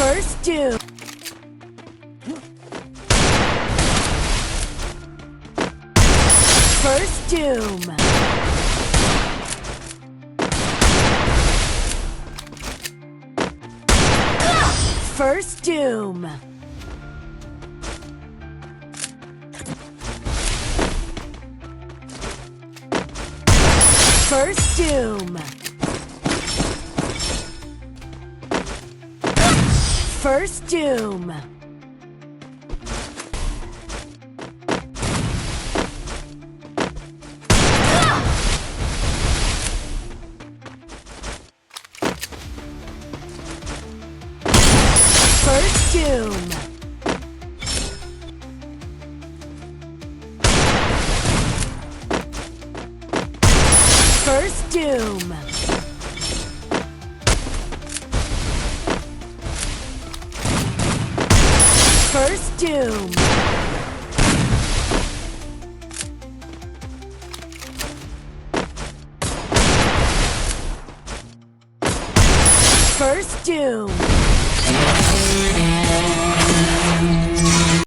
First doom. First doom. First doom. First doom. First doom. First doom. First doom. First doom. First doom.